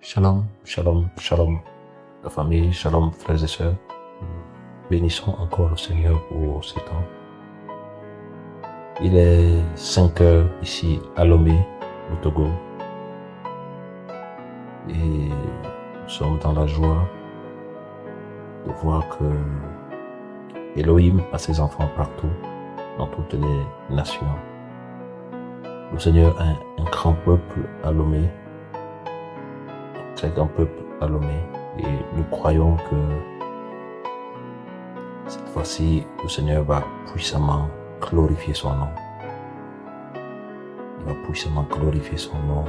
Shalom, shalom, shalom, la famille, shalom, frères et sœurs. Bénissons encore le Seigneur pour ce temps. Il est 5 heures ici à Lomé, au Togo. Et nous sommes dans la joie de voir que Elohim a ses enfants partout, dans toutes les nations. Le Seigneur a un grand peuple à Lomé, un très grand peuple à Lomé. Et nous croyons que cette fois-ci, le Seigneur va puissamment glorifier son nom. Il va puissamment glorifier son nom.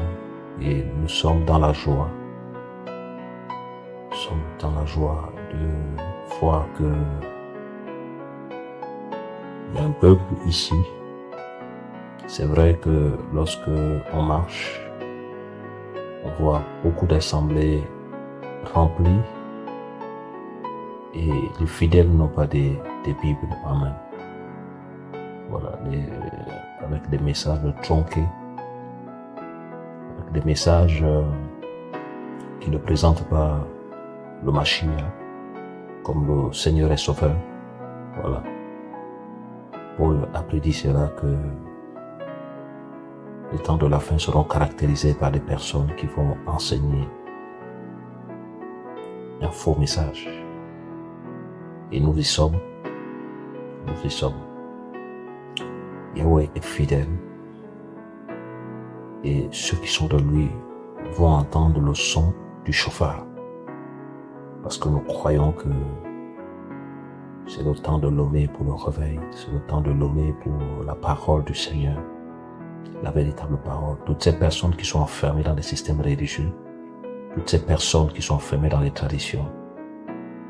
Et nous sommes dans la joie. Nous sommes dans la joie de voir que il y a un peuple ici. C'est vrai que lorsque on marche, on voit beaucoup d'assemblées remplies et les fidèles n'ont pas des Bibles en main. Voilà, avec des messages tronqués, avec des messages qui ne présentent pas le Mashiach comme le Seigneur et Sauveur. Voilà. Paul a prédit cela que les temps de la fin seront caractérisés par des personnes qui vont enseigner un faux message. Et nous y sommes. Nous y sommes. Yahweh est fidèle. Et ceux qui sont de lui vont entendre le son du chauffard. Parce que nous croyons que c'est le temps de l'homer pour le réveil. C'est le temps de l'homer pour la parole du Seigneur. La véritable parole. Toutes ces personnes qui sont enfermées dans les systèmes religieux, toutes ces personnes qui sont enfermées dans les traditions,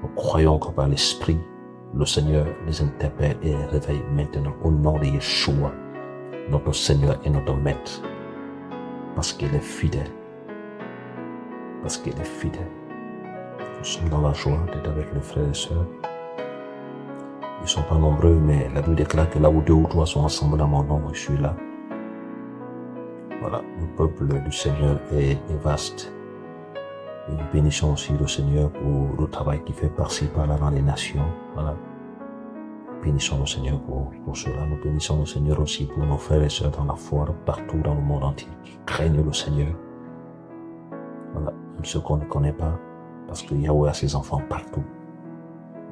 nous croyons que par l'Esprit, le Seigneur les interpelle et les réveille maintenant au nom de Yeshua, notre Seigneur et notre Maître, parce qu'il est fidèle. Parce qu'il est fidèle. Nous sommes dans la joie d'être avec les frères et sœurs. Ils ne sont pas nombreux, mais la Bible déclare que là où deux ou trois sont ensemble dans mon nom, je suis là. Voilà, le peuple du Seigneur est vaste. Et nous bénissons aussi le Seigneur pour le travail qu'il fait par-ci, par-là dans les nations. Voilà. Bénissons le Seigneur pour cela. Nous bénissons le Seigneur aussi pour nos frères et sœurs dans la foi, partout dans le monde entier, qui craignent le Seigneur. Voilà, même ceux qu'on ne connaît pas, parce que Yahweh a ses enfants partout.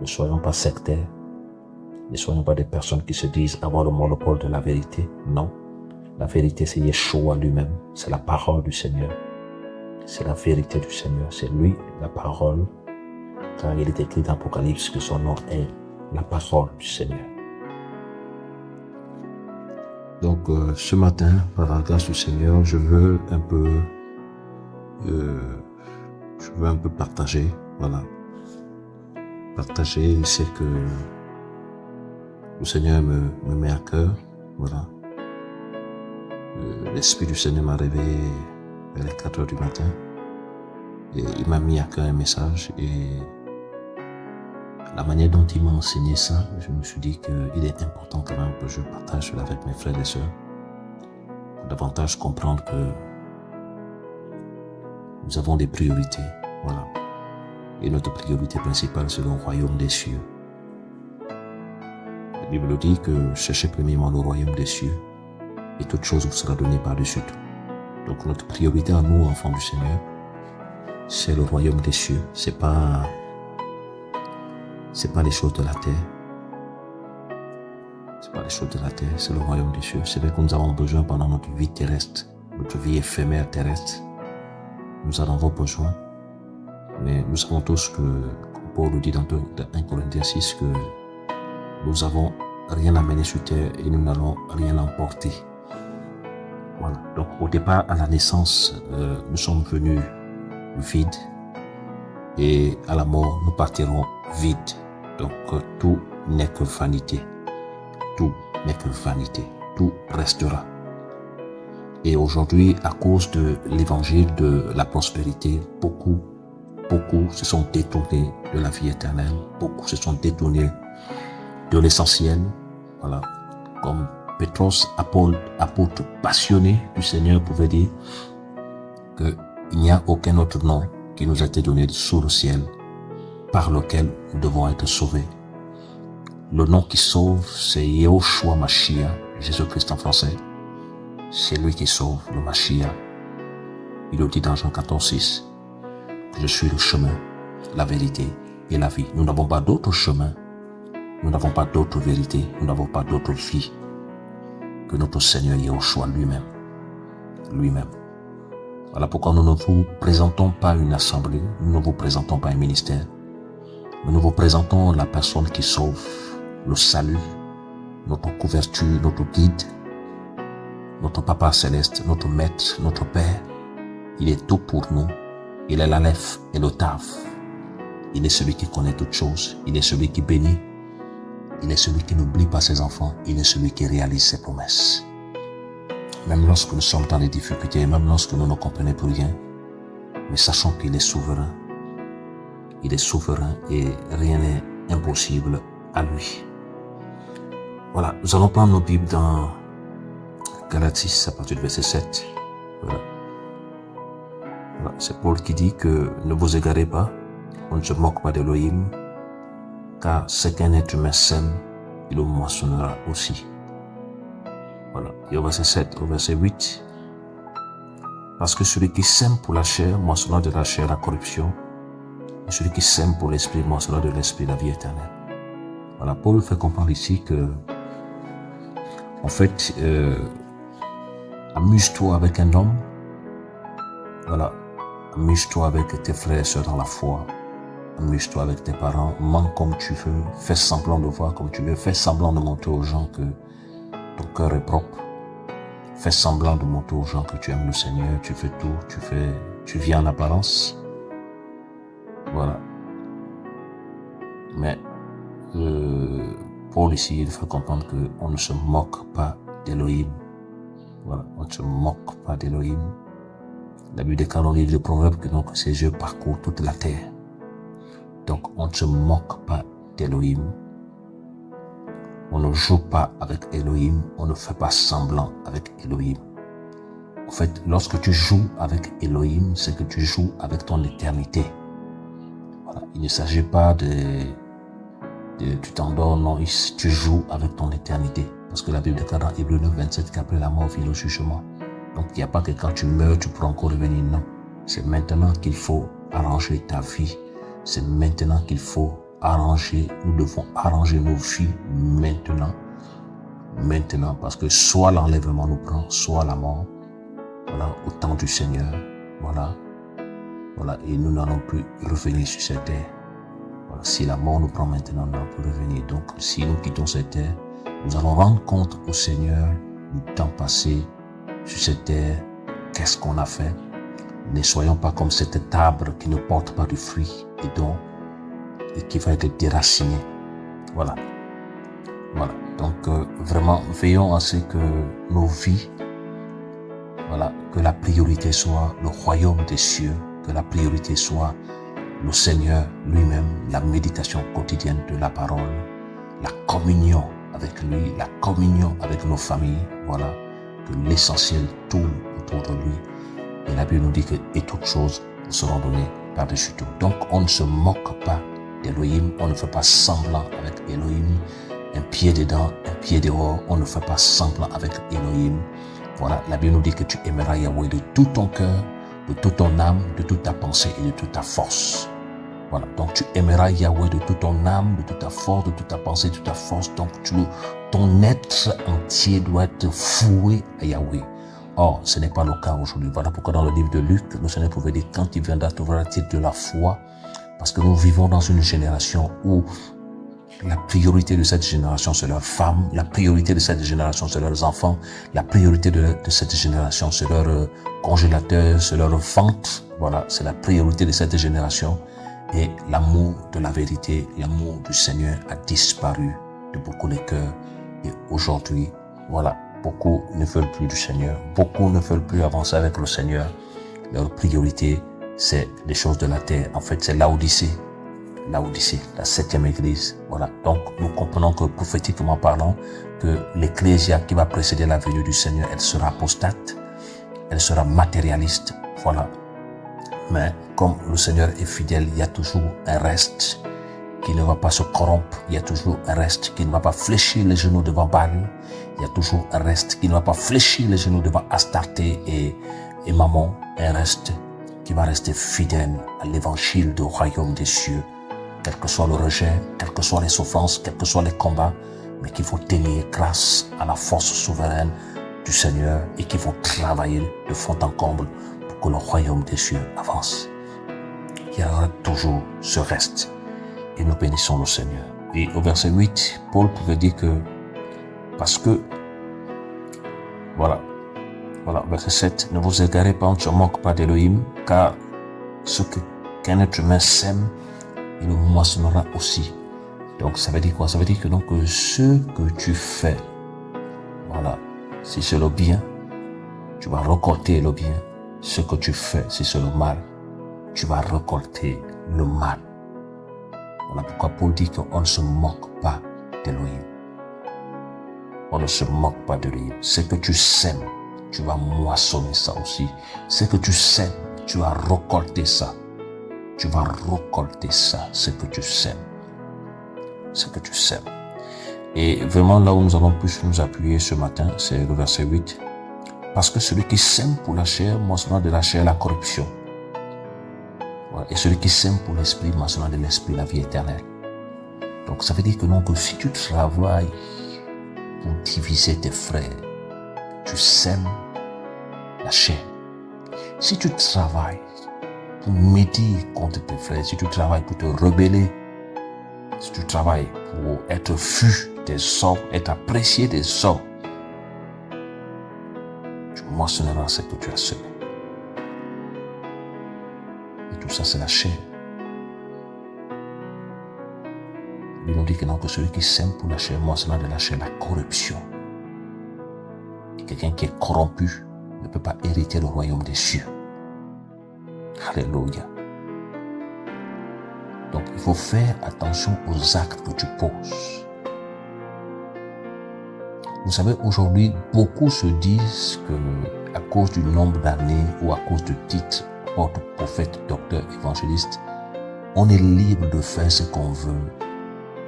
Ne soyons pas sectaires. Ne soyons pas des personnes qui se disent avoir le monopole de la vérité. Non. La vérité, c'est Yeshua lui-même. C'est la parole du Seigneur. C'est la vérité du Seigneur. C'est lui, la parole. Car il est écrit dans l'Apocalypse que son nom est la parole du Seigneur. Donc, ce matin, par la grâce du Seigneur, je veux un peu partager. Voilà. Partager ce que le Seigneur me met à cœur. Voilà. L'Esprit du Seigneur m'a réveillé vers les 4 heures du matin et il m'a mis à cœur un message et la manière dont il m'a enseigné ça, je me suis dit qu'il est important quand même que je partage cela avec mes frères et sœurs pour davantage comprendre que nous avons des priorités, voilà. Et notre priorité principale, c'est le royaume des cieux. La Bible dit que cherchez premièrement le royaume des cieux et toute chose vous sera donnée par-dessus tout. Donc notre priorité à nous, enfants du Seigneur, c'est le royaume des cieux. C'est pas les choses de la terre. C'est pas les choses de la terre, c'est le royaume des cieux. C'est vrai que nous avons besoin pendant notre vie terrestre, notre vie éphémère terrestre. Nous en avons besoin. Mais nous savons tous que, comme Paul le dit dans 1 Corinthiens 6, que nous n'avons rien amené sur terre et nous n'allons rien emporter. Voilà. Donc au départ, à la naissance, nous sommes venus vides et à la mort, nous partirons vides. Donc tout n'est que vanité. Tout n'est que vanité. Tout restera. Et aujourd'hui, à cause de l'évangile de la prospérité, beaucoup se sont détournés de la vie éternelle. Beaucoup se sont détournés de l'essentiel. Voilà. Comme Pétros, apôtre passionné du Seigneur, pouvait dire Il n'y a aucun autre nom qui nous a été donné sous le ciel par lequel nous devons être sauvés. Le nom qui sauve, c'est Yehoshua Mashiach, Jésus-Christ en français. C'est lui qui sauve, le Mashiach. Il le dit dans Jean 14,6, que je suis le chemin, la vérité et la vie. Nous n'avons pas d'autre chemin, nous n'avons pas d'autre vérité, nous n'avons pas d'autre vie que notre Seigneur Yehoshua lui-même. Lui-même. Voilà pourquoi nous ne vous présentons pas une assemblée, nous ne vous présentons pas un ministère, mais nous vous présentons la personne qui sauve, le salut, notre couverture, notre guide, notre Papa céleste, notre Maître, notre Père. Il est tout pour nous. Il est l'Aleph et le Taf. Il est celui qui connaît toutes choses. Il est celui qui bénit. Il est celui qui n'oublie pas ses enfants. Il est celui qui réalise ses promesses. Même lorsque nous sommes dans des difficultés, même lorsque nous ne comprenons plus rien, mais sachons qu'il est souverain. Il est souverain et rien n'est impossible à lui. Voilà, nous allons prendre nos Bibles dans Galates 6 à partir du verset 7. Voilà. C'est Paul qui dit que ne vous égarez pas, on ne se moque pas d'Élohim, car ce qu'un être humain sème, il le moissonnera aussi. Voilà. Et au verset 7, au verset 8, parce que celui qui sème pour la chair, moissonnera de la chair la corruption, et celui qui sème pour l'esprit, moissonnera de l'esprit la vie éternelle. Voilà, Paul fait comprendre ici que, en fait, amuse-toi avec un homme, voilà, amuse-toi avec tes frères et sœurs dans la foi, amuse-toi avec tes parents, mens comme tu veux, fais semblant de voir comme tu veux, fais semblant de montrer aux gens que ton cœur est propre, fais semblant de montrer aux gens que tu aimes le Seigneur, tu fais tout, tu vis en apparence, voilà. Mais Paul ici, il fait comprendre qu'on ne se moque pas d'Élohim. Voilà, on ne se moque pas d'Élohim. La Bible déclare dans le livre de Proverbes que donc ses yeux parcourent toute la terre. Donc on ne se moque pas d'Élohim. On ne joue pas avec Élohim. On ne fait pas semblant avec Élohim. En fait, lorsque tu joues avec Élohim, c'est que tu joues avec ton éternité. Voilà, il ne s'agit pas tu t'endors, non, tu joues avec ton éternité. Parce que la Bible déclare dans Hébreux 9, 27 qu'après la mort vient le jugement. Donc il n'y a pas que quand tu meurs, tu pourras encore revenir. Non. C'est maintenant qu'il faut arranger ta vie. C'est maintenant qu'il faut arranger. Nous devons arranger nos vies maintenant. Maintenant. Parce que soit l'enlèvement nous prend, soit la mort. Voilà, au temps du Seigneur. Voilà. Voilà. Et nous n'allons plus revenir sur cette terre. Voilà. Si la mort nous prend maintenant, nous n'allons plus revenir. Donc si nous quittons cette terre, nous allons rendre compte au Seigneur du temps passé sur cette terre. Qu'est-ce qu'on a fait? Ne soyons pas comme cet arbre qui ne porte pas de fruits et qui va être déraciné. Voilà. Voilà. Donc vraiment, veillons à ce que nos vies, voilà, que la priorité soit le royaume des cieux, que la priorité soit le Seigneur lui-même, la méditation quotidienne de la parole, la communion avec lui, la communion avec nos familles, voilà, que l'essentiel tourne autour de lui. Et la Bible nous dit que et toutes choses nous seront données par-dessus tout. Donc on ne se moque pas d'Élohim, on ne fait pas semblant avec Élohim, un pied dedans, un pied dehors, on ne fait pas semblant avec Élohim. Voilà, la Bible nous dit que tu aimeras Yahweh de tout ton cœur, de toute ton âme, de toute ta pensée et de toute ta force. Voilà, donc tu aimeras Yahweh de toute ton âme, de toute ta force, de toute ta pensée, de toute ta force. Donc ton être entier doit être voué à Yahweh. Or, ce n'est pas le cas aujourd'hui. Voilà pourquoi dans le livre de Luc, le Seigneur pouvait dire quand il viendra, trouvera-t-il de la foi? Parce que nous vivons dans une génération où la priorité de cette génération, c'est leurs femmes. La priorité de cette génération, c'est leurs enfants. La priorité de cette génération, c'est leur congélateur, c'est leur vente. Voilà, c'est la priorité de cette génération. Et l'amour de la vérité, l'amour du Seigneur a disparu de beaucoup de cœurs. Et aujourd'hui, voilà, beaucoup ne veulent plus du Seigneur. Beaucoup ne veulent plus avancer avec le Seigneur. Leur priorité, c'est les choses de la terre. En fait, c'est Laodicée, la 7e église. Voilà. Donc, nous comprenons que prophétiquement parlant, que l'ecclésia qui va précéder la venue du Seigneur, elle sera apostate, elle sera matérialiste. Voilà. Mais comme le Seigneur est fidèle, il y a toujours un reste qui ne va pas se corrompre. Il y a toujours un reste qui ne va pas fléchir les genoux devant Baal. Il y a toujours un reste qui ne va pas fléchir les genoux devant Astarté et Mammon. Un reste qui va rester fidèle à l'évangile du royaume des cieux. Quel que soit le rejet, quelles que soient les souffrances, quels que soient les combats, mais qu'il faut tenir grâce à la force souveraine du Seigneur et qu'il faut travailler de fond en comble pour que le royaume des cieux avance. Il y aura toujours ce reste. Et nous bénissons le Seigneur. Et au verset 8, Paul pouvait dire que, parce que, voilà, verset 7, ne vous égarez pas, on ne se moque pas d'Élohim, car ce qu'un être humain sème, il le moissonnera aussi. Donc ça veut dire quoi? Ça veut dire que donc ce que tu fais, voilà, si c'est le bien, tu vas récolter le bien. Ce que tu fais, si c'est le mal, tu vas récolter le mal. Voilà pourquoi Paul dit qu'on ne se moque pas d'Élohim. On ne se moque pas d'Élohim. Ce que tu sèmes, tu vas moissonner ça aussi. Ce que tu sèmes, tu vas récolter ça. Tu vas récolter ça, ce que tu sèmes. Ce que tu sèmes. Et vraiment là où nous allons plus nous appuyer ce matin, c'est le verset 8. Parce que celui qui sème pour la chair, moissonnera de la chair la corruption. Voilà. Et celui qui sème pour l'esprit, moissonnera de l'esprit la vie éternelle. Donc ça veut dire que non, que si tu travailles pour diviser tes frères, tu sèmes la chair. Si tu travailles pour médire contre tes frères, si tu travailles pour te rebeller, si tu travailles pour être vu des hommes, être apprécié des hommes, tu moissonneras ce que tu as semé. Et tout ça, c'est la chair. Il nous dit que non, que celui qui sème pour la chair moissonnera de la chair la corruption. Et quelqu'un qui est corrompu ne peut pas hériter le royaume des cieux. Alléluia. Donc, il faut faire attention aux actes que tu poses. Vous savez, aujourd'hui, beaucoup se disent que à cause du nombre d'années ou à cause du titre, porte prophète, docteur, évangéliste, on est libre de faire ce qu'on veut.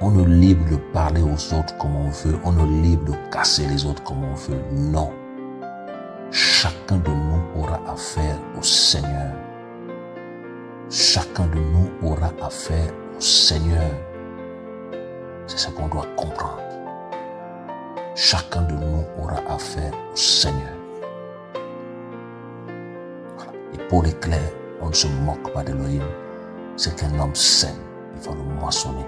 On est libre de parler aux autres comme on veut. On est libre de casser les autres comme on veut. Non. Chacun de nous aura affaire au Seigneur. Chacun de nous aura affaire au Seigneur. C'est ce qu'on doit comprendre. Chacun de nous aura affaire au Seigneur. Voilà. Et Paul est clair, on ne se moque pas d'Élohim. C'est qu'un homme sème, il va le moissonner.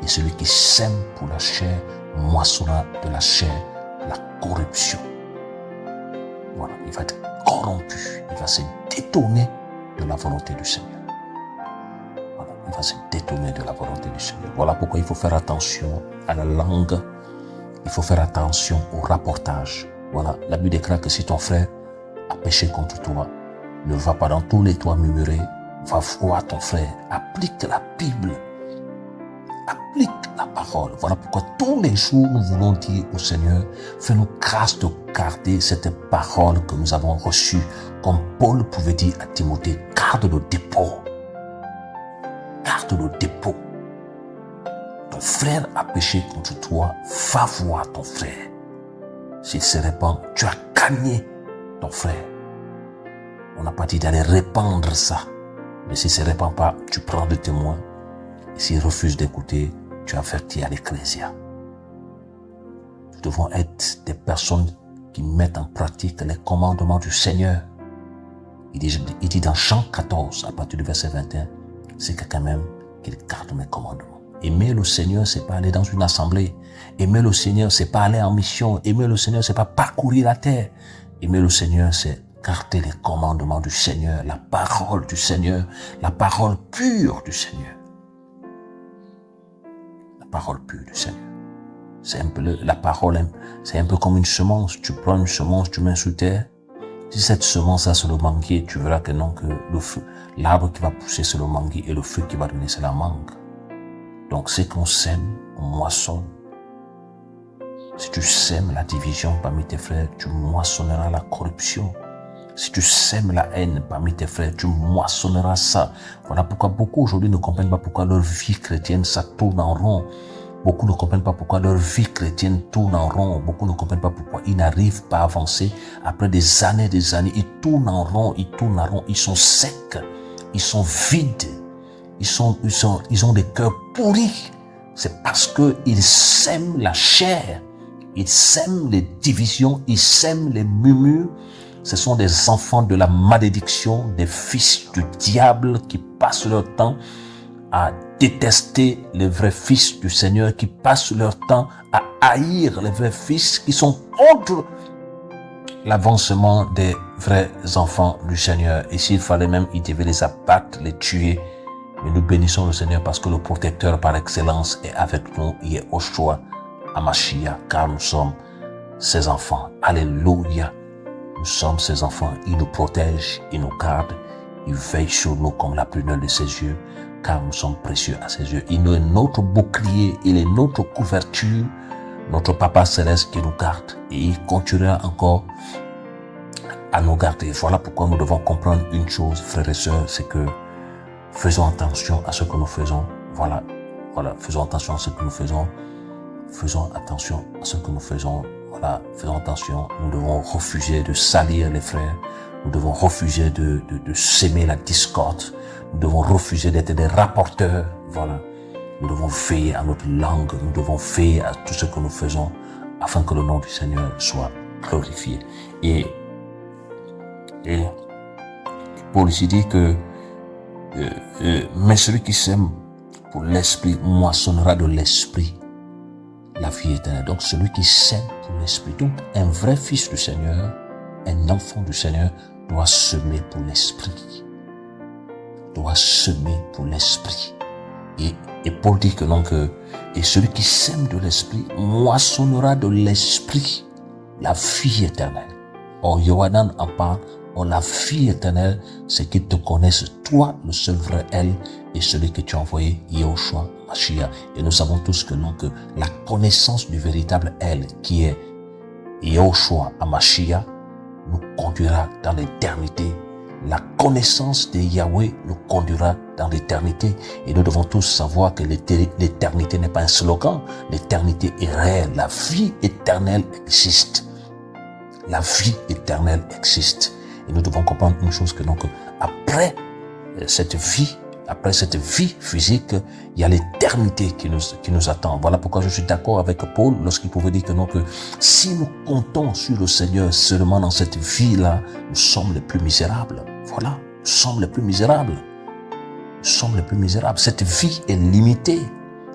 Et celui qui sème pour la chair, moissonnera de la chair la corruption. Voilà, il va être corrompu, il va se détourner de la volonté du Seigneur. Voilà, il va se détourner de la volonté du Seigneur. Voilà pourquoi il faut faire attention à la langue. Il faut faire attention au rapportage. Voilà, la Bible déclare que si ton frère a péché contre toi, ne va pas dans tous les toits murmurer, va voir ton frère, applique la Bible, applique la parole. Voilà pourquoi tous les jours nous voulons dire au Seigneur, fais-nous grâce de garder cette parole que nous avons reçue, comme Paul pouvait dire à Timothée, garde le dépôt. Garde le dépôt. Ton frère a péché contre toi, va voir ton frère. S'il se répand, tu as gagné ton frère. On n'a pas dit d'aller répandre ça. Mais s'il ne se répand pas, tu prends le témoin. Et s'il refuse d'écouter, tu avertis à l'Ecclésia. Nous devons être des personnes qui mettent en pratique les commandements du Seigneur. Il dit dans Jean 14, à partir du verset 21, c'est quelqu'un même qui garde mes commandements. Aimer le Seigneur, c'est pas aller dans une assemblée. Aimer le Seigneur, c'est pas aller en mission. Aimer le Seigneur, c'est pas parcourir la terre. Aimer le Seigneur, c'est garder les commandements du Seigneur, la parole du Seigneur, la parole pure du Seigneur. La parole pure du Seigneur. C'est un peu la parole, c'est un peu comme une semence. Tu prends une semence, tu mets sous terre. Si cette semence-là, c'est le manguier, tu verras que non, que le feu, l'arbre qui va pousser, c'est le manguier et le feu qui va donner, c'est la mangue. Donc, c'est qu'on sème, on moissonne. Si tu sèmes la division parmi tes frères, tu moissonneras la corruption. Si tu sèmes la haine parmi tes frères, tu moissonneras ça. Voilà pourquoi beaucoup aujourd'hui ne comprennent pas pourquoi leur vie chrétienne, ça tourne en rond. Beaucoup ne comprennent pas pourquoi leur vie chrétienne tourne en rond. Beaucoup ne comprennent pas pourquoi ils n'arrivent pas à avancer. Après des années, ils tournent en rond, ils sont secs, ils sont vides, ils ont des cœurs pourris. C'est parce qu'ils sèment la chair, ils sèment les divisions, ils sèment les murmures. Ce sont des enfants de la malédiction, des fils du diable qui passent leur temps à détester les vrais fils du Seigneur, qui passent leur temps à haïr les vrais fils, qui sont contre l'avancement des vrais enfants du Seigneur. Et s'il fallait même, ils devaient les abattre, les tuer. Mais nous bénissons le Seigneur parce que le protecteur par excellence est avec nous. Il est Yoshua HaMashiach, car nous sommes ses enfants. Alléluia. Nous sommes ses enfants. Il nous protège, il nous garde, il veille sur nous comme la prunelle de ses yeux, car nous sommes précieux à ses yeux. Il est notre bouclier, il est notre couverture, notre Papa Céleste qui nous garde. Et il continuera encore à nous garder. Voilà pourquoi nous devons comprendre une chose, frères et sœurs, c'est que faisons attention à ce que nous faisons. Voilà, faisons attention à ce que nous faisons. Faisons attention à ce que nous faisons. Voilà, faisons attention. Nous devons refuser de salir les frères. Nous devons refuser de s'aimer la discorde. Nous devons refuser d'être des rapporteurs. Voilà. Nous devons veiller à notre langue. Nous devons veiller à tout ce que nous faisons afin que le nom du Seigneur soit glorifié. Et Paul ici dit que mais celui qui sème pour l'esprit moissonnera de l'esprit la vie éternelle. Donc celui qui sème pour l'esprit. Donc un vrai fils du Seigneur, un enfant du Seigneur doit semer pour l'esprit. Doit semer pour l'esprit. Et Paul dit que donc, et celui qui sème de l'esprit moissonnera de l'esprit la vie éternelle. Or, Yohanan en parle. Or, la vie éternelle, c'est qu'ils te connaissent, toi, le seul vrai elle, et celui que tu as envoyé, Yoshua HaMashiach. Et nous savons tous que non, que la connaissance du véritable elle, qui est Yoshua HaMashiach, nous conduira dans l'éternité. La connaissance de Yahweh nous conduira dans l'éternité. Et nous devons tous savoir que l'éternité n'est pas un slogan. L'éternité est réelle. La vie éternelle existe. La vie éternelle existe. Et nous devons comprendre une chose que donc, après cette vie physique, il y a l'éternité qui nous attend. Voilà pourquoi je suis d'accord avec Paul lorsqu'il pouvait dire que non, que si nous comptons sur le Seigneur seulement dans cette vie-là, nous sommes les plus misérables. Voilà, nous sommes les plus misérables. Nous sommes les plus misérables. Cette vie est limitée.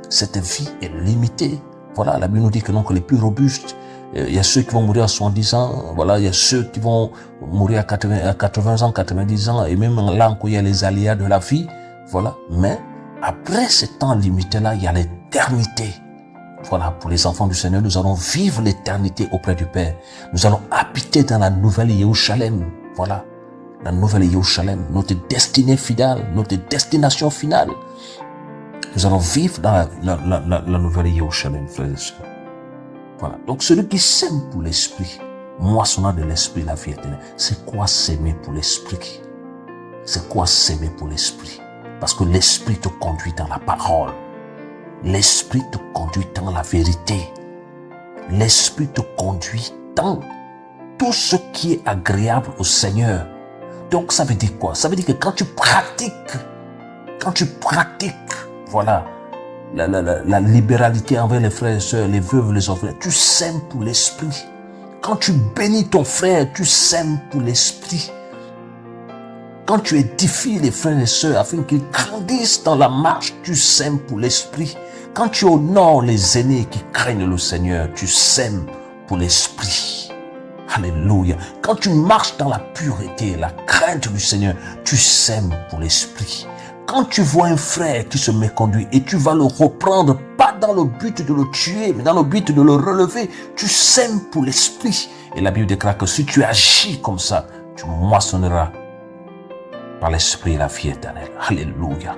Cette vie est limitée. Voilà, la Bible nous dit que non, que les plus robustes, il y a ceux qui vont mourir à 70 ans, voilà, il y a ceux qui vont mourir à 80 ans, 90 ans, et même là encore, il y a les aléas de la vie, voilà. Mais après ce temps limité-là, il y a l'éternité. Voilà, pour les enfants du Seigneur, nous allons vivre l'éternité auprès du Père. Nous allons habiter dans la nouvelle Jérusalem, voilà, la nouvelle Jérusalem, notre destinée finale, notre destination finale. Nous allons vivre dans la nouvelle Jérusalem, frères et sœurs. Voilà. Donc, celui qui sème pour l'esprit, moissonnant de l'esprit la vie éternelle. C'est quoi s'aimer pour l'esprit? C'est quoi s'aimer pour l'esprit? Parce que l'esprit te conduit dans la parole. L'esprit te conduit dans la vérité. L'esprit te conduit dans tout ce qui est agréable au Seigneur. Donc, ça veut dire quoi? Ça veut dire que quand tu pratiques, voilà, la libéralité envers les frères et sœurs, les veuves, les orphelins, tu sèmes pour l'esprit. Quand tu bénis ton frère, tu sèmes pour l'esprit. Quand tu édifies les frères et sœurs afin qu'ils grandissent dans la marche, tu sèmes pour l'esprit. Quand tu honores les aînés qui craignent le Seigneur, tu sèmes pour l'esprit. Alléluia. Quand tu marches dans la pureté, la crainte du Seigneur, tu sèmes pour l'esprit. Quand tu vois un frère qui se méconduit et tu vas le reprendre, pas dans le but de le tuer, mais dans le but de le relever, tu sèmes pour l'esprit. Et la Bible déclare que si tu agis comme ça, tu moissonneras par l'esprit la vie éternelle. Alléluia.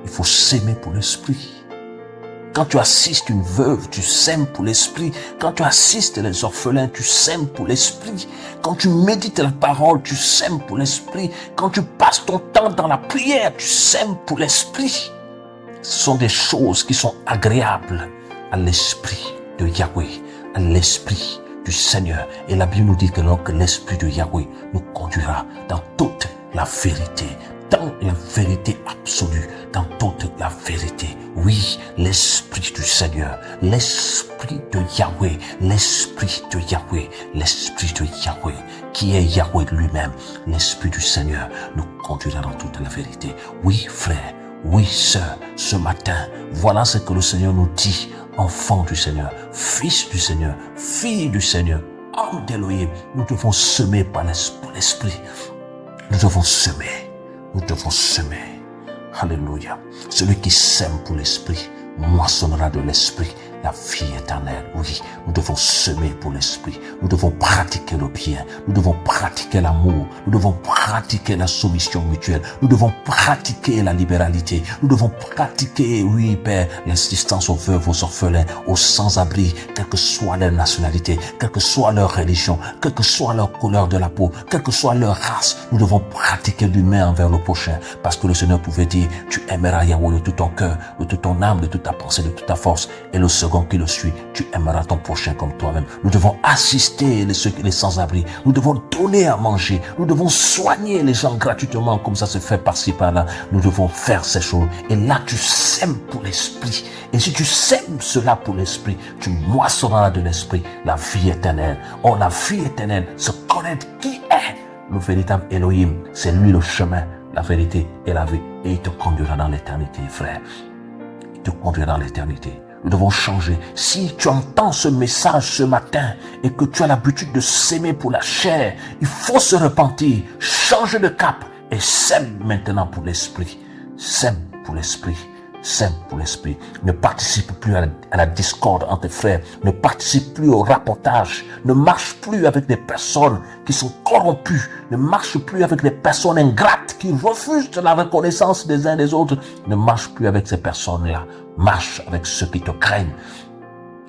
Il faut s'aimer pour l'esprit. Quand tu assistes une veuve, tu sèmes pour l'esprit. Quand tu assistes les orphelins, tu sèmes pour l'esprit. Quand tu médites la parole, tu sèmes pour l'esprit. Quand tu passes ton temps dans la prière, tu sèmes pour l'esprit. Ce sont des choses qui sont agréables à l'esprit de Yahweh, à l'esprit du Seigneur. Et la Bible nous dit que l'esprit de Yahweh nous conduira dans toute la vérité, dans la vérité absolue, dans toute la vérité. Oui, l'esprit du Seigneur, l'esprit de Yahweh, l'esprit de Yahweh, l'esprit de Yahweh, qui est Yahweh lui-même, l'esprit du Seigneur nous conduira dans toute la vérité. Oui, frère, oui, sœur, ce matin, voilà ce que le Seigneur nous dit. Enfant du Seigneur, fils du Seigneur, fille du Seigneur, homme d'Élohim, nous devons semer par l'esprit. Nous devons semer. Nous devons semer. Alléluia. Celui qui sème pour l'esprit moissonnera de l'esprit la vie éternelle. Oui, nous devons semer pour l'esprit. Nous devons pratiquer le bien. Nous devons pratiquer l'amour. Nous devons pratiquer la soumission mutuelle. Nous devons pratiquer la libéralité. Nous devons pratiquer, oui, Père, l'assistance aux veuves, aux orphelins, aux sans-abri, quelle que soit leur nationalité, quelle que soit leur religion, quelle que soit leur couleur de la peau, quelle que soit leur race. Nous devons pratiquer l'humain envers le prochain, parce que le Seigneur pouvait dire, tu aimeras Yahweh de tout ton cœur, de toute ton âme, de toute ta pensée, de toute ta force. Et le second qui le suit, tu aimeras ton prochain comme toi-même. Nous devons assister les sans-abri. Nous devons donner à manger. Nous devons soigner les gens gratuitement, comme ça se fait par-ci, par-là. Nous devons faire ces choses. Et là, tu sèmes pour l'esprit. Et si tu sèmes cela pour l'esprit, tu moissonneras de l'esprit la vie éternelle. Or, la vie éternelle, se connaître qui est le véritable Elohim. C'est lui le chemin, la vérité et la vie. Et il te conduira dans l'éternité, frère. Il te conduira dans l'éternité. Nous devons changer. Si tu entends ce message ce matin et que tu as l'habitude de s'aimer pour la chair, il faut se repentir, changer de cap et sème maintenant pour l'esprit. Sème pour l'esprit. Sème pour l'esprit. Ne participe plus à la discorde entre tes frères. Ne participe plus au rapportage. Ne marche plus avec des personnes qui sont corrompues. Ne marche plus avec des personnes ingrates qui refusent la reconnaissance des uns des autres. Ne marche plus avec ces personnes-là. Marche avec ceux qui te craignent.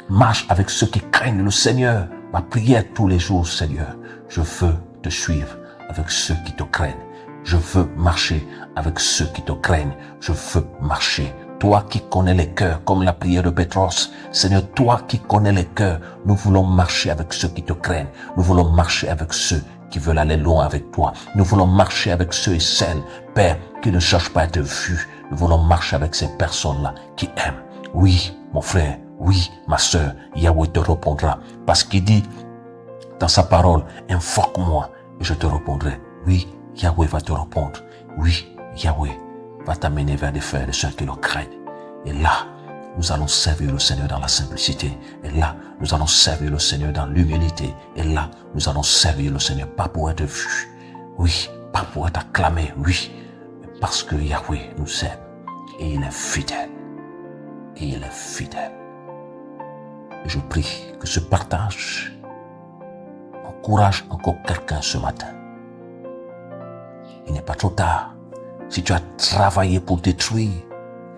Marche avec ceux qui craignent le Seigneur. Ma prière tous les jours, Seigneur, je veux te suivre avec ceux qui te craignent. Je veux marcher avec ceux qui te craignent. Je veux marcher. Toi qui connais les cœurs, comme la prière de Pétros. Seigneur, toi qui connais les cœurs, nous voulons marcher avec ceux qui te craignent. Nous voulons marcher avec ceux qui veulent aller loin avec toi. Nous voulons marcher avec ceux et celles, Père, qui ne cherchent pas à être vus. Nous voulons marcher avec ces personnes-là qui aiment. Oui, mon frère, oui, ma sœur, Yahweh te répondra. Parce qu'il dit dans sa parole, invoque-moi et je te répondrai. Oui, Yahweh va te répondre. Oui, Yahweh va t'amener vers des frères et des sœurs qui le craignent. Et là, nous allons servir le Seigneur dans la simplicité. Et là, nous allons servir le Seigneur dans l'humilité. Et là, nous allons servir le Seigneur, pas pour être vus. Oui, pas pour être acclamé, oui. Mais parce que Yahweh nous aime. Et il est fidèle. Et il est fidèle. Et je prie que ce partage encourage encore quelqu'un ce matin. Il n'est pas trop tard. Si tu as travaillé pour détruire,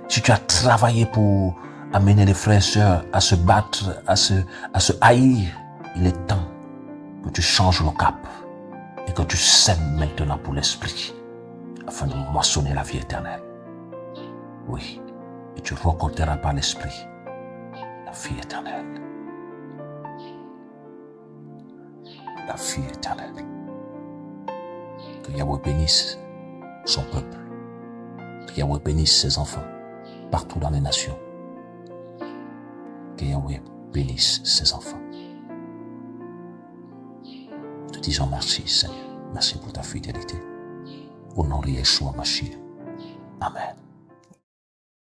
si tu as travaillé pour amener les frères et sœurs à se battre, à se haïr, il est temps que tu changes le cap et que tu sèmes maintenant pour l'esprit afin de moissonner la vie éternelle. Oui, et tu récolteras par l'esprit la vie éternelle. La vie éternelle. Que Yahweh bénisse son peuple. Que Yahweh bénisse ses enfants partout dans les nations. Que Yahweh bénisse ses enfants. Te disons merci, Seigneur. Merci pour ta fidélité. Au nom de Yeshua Mashiach. Amen.